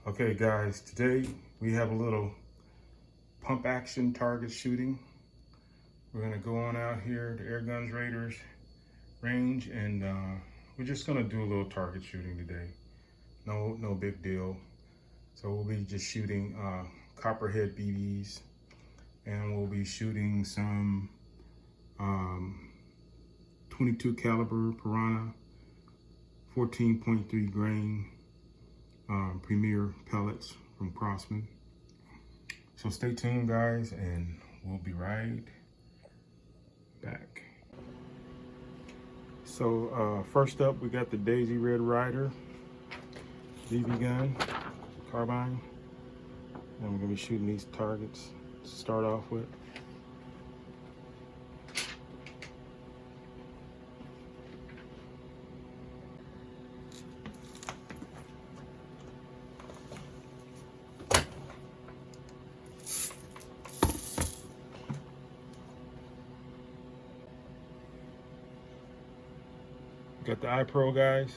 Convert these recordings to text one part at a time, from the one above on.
Okay guys, today we have a little pump action target shooting. We're gonna go on out here to Airguns Raiders range and we're just gonna do a little target shooting today. No big deal. So we'll be just shooting copperhead BBs, and we'll be shooting some 22 caliber Piranha 14.3 grain Premier pellets from Crosman. So stay tuned guys, and we'll be right back. So first up, we got the Daisy Red Ryder BB gun, Carbine, and we're gonna be shooting these targets to start off with. Got the iPro guys.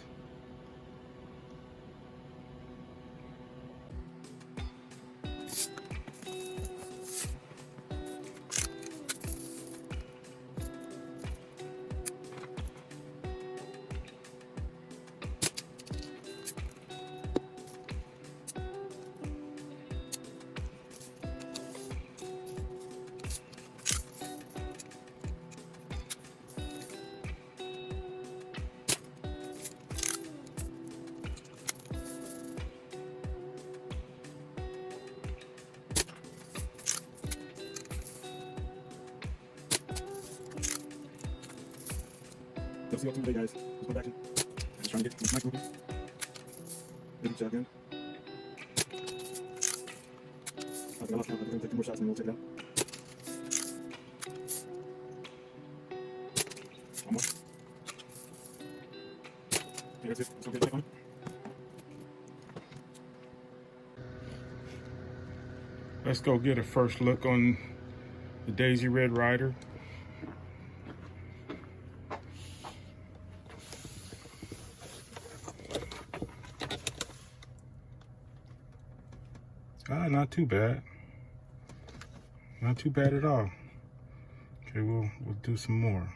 Let's see what today guys. Let's go back in. Just trying to get this mic moving. Maybe shotgun. I think I lost count. I'm going to take 2 more shots and then we'll take it out. One more. Okay, that's it. Let's go get the mic on it. Let's go get a first look on the Daisy Red Ryder. Not too bad. Not too bad at all. Okay, we'll do some more.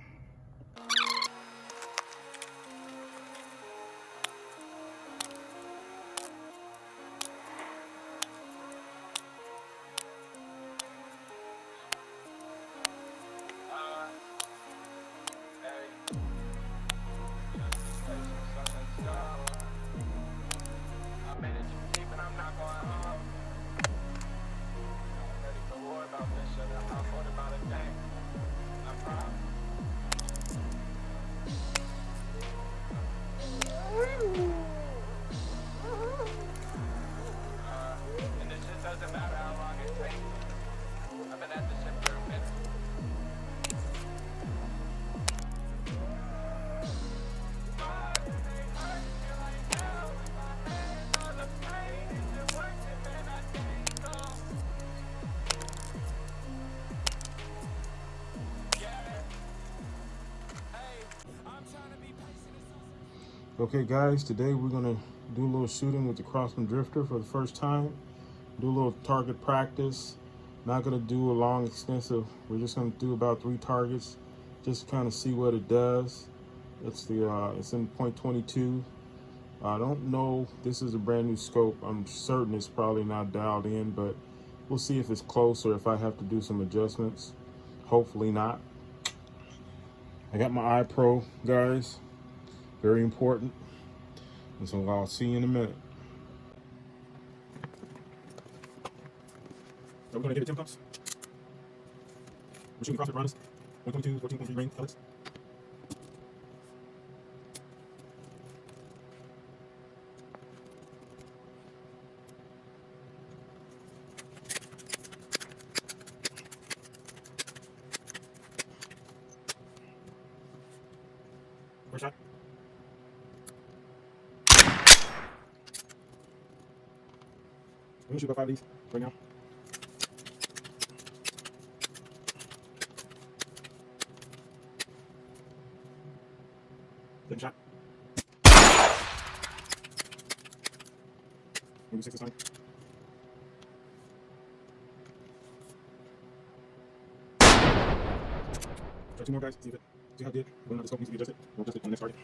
Okay guys, today we're gonna do a little shooting with the Crosman Drifter for the first time. Do a little target practice. Not gonna do a long extensive, we're just gonna do about 3 targets, just to kind of see what it does. It's in .22. I don't know, this is a brand new scope. I'm certain it's probably not dialed in, but we'll see if it's close or if I have to do some adjustments. Hopefully not. I got my iPro guys. Very important. And so I'll see you in a minute. So we're going to give it 10 pumps. We're shooting Crosman Piranhas, 122, 14.3 grain pellets. First shot. I'm gonna shoot about 5 of these right now. Second shot. Maybe 6 this time. Try 2 more, guys. See how it did. Whether or not the scope needs to be adjusted. We'll adjust it on the next target.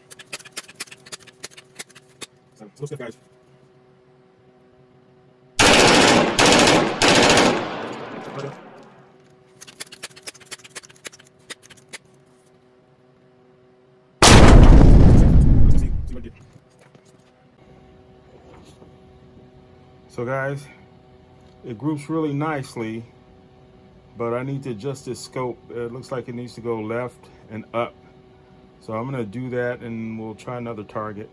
So, slow step, guys. So guys, it groups really nicely, but I need to adjust this scope. It looks like it needs to go left and up. So I'm gonna do that and we'll try another target.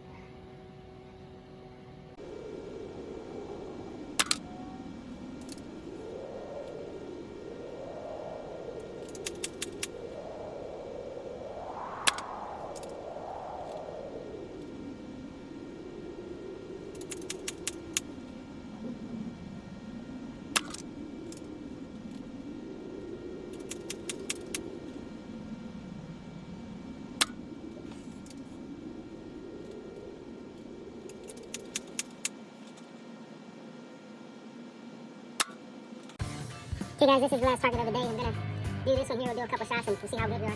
Okay guys, this is the last target of the day. I'm gonna do this one here. We'll do a couple shots and we'll see how good we are.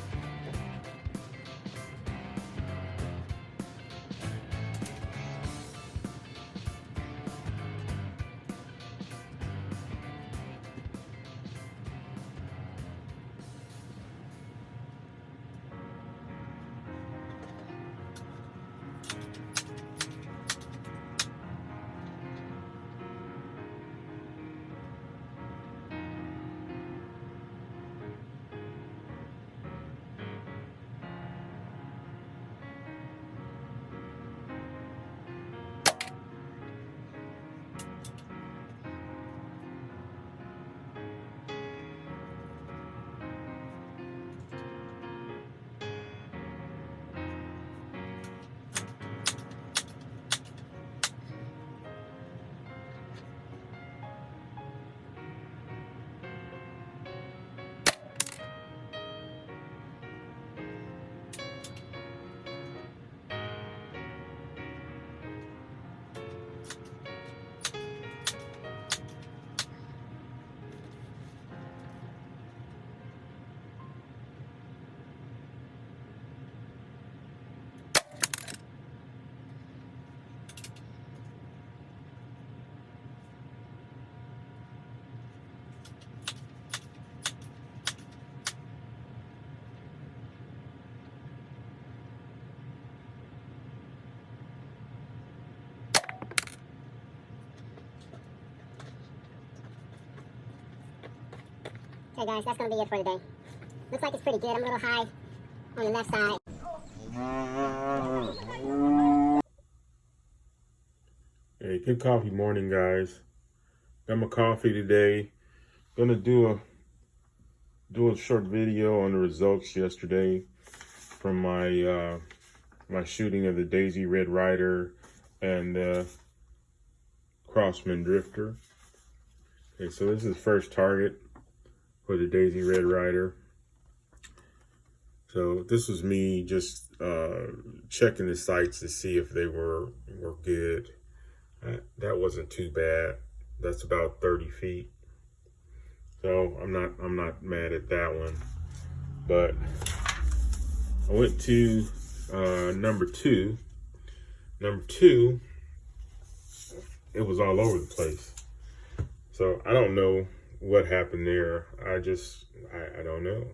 Okay guys, that's gonna be it for today. Looks like it's pretty good. I'm a little high on the left side. Hey, good coffee morning, guys. Got my coffee today. Gonna do a short video on the results yesterday from my my shooting of the Daisy Red Ryder and Crosman Drifter. Okay, so this is the first target for the Daisy Red Ryder. So this was me just checking the sights to see if they were good. That wasn't too bad. That's about 30 feet. So I'm not mad at that one. But I went to number two. Number two, it was all over the place. So I don't know what happened there. I don't know.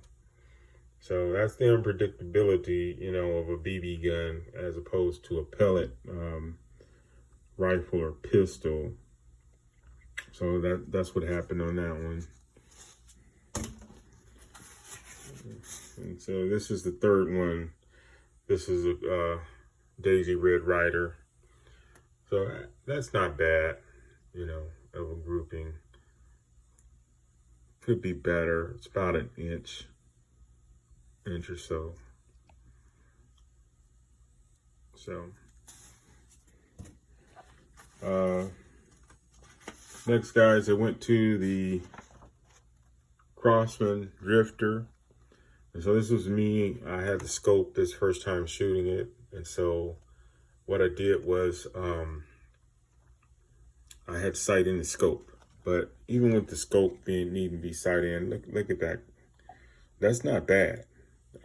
So that's the unpredictability, you know, of a BB gun as opposed to a pellet rifle or pistol. So that's what happened on that one. And so this is the third one. This is a Daisy Red Ryder. So that's not bad, you know, of a grouping. Could be better. It's about an inch or so. So next, guys, I went to the Crosman Drifter. And so this was me. I had the scope this first time shooting it. And so what I did was I had sight in the scope. But even with the scope needing to be sight in, look at that. That's not bad.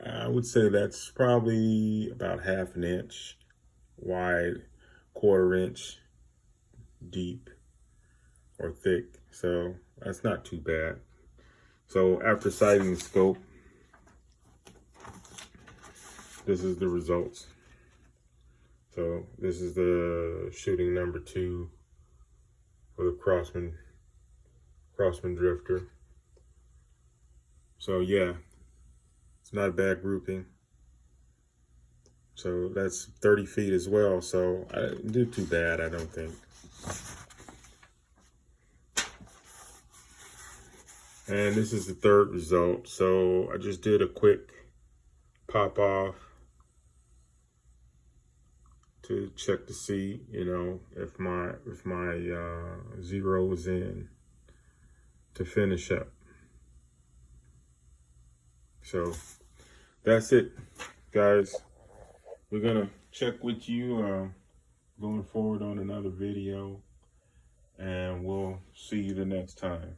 I would say that's probably about 1/2 inch wide, 1/4 inch deep or thick. So that's not too bad. So after sighting the scope, this is the results. So this is the shooting number 2 for the Crosman Drifter. So yeah, it's not a bad grouping. So that's 30 feet as well. So I didn't do too bad, I don't think. And this is the 3rd result. So I just did a quick pop off to check to see, you know, if my zero was in to finish up. So that's it, guys. We're gonna check with you going forward on another video, and we'll see you the next time.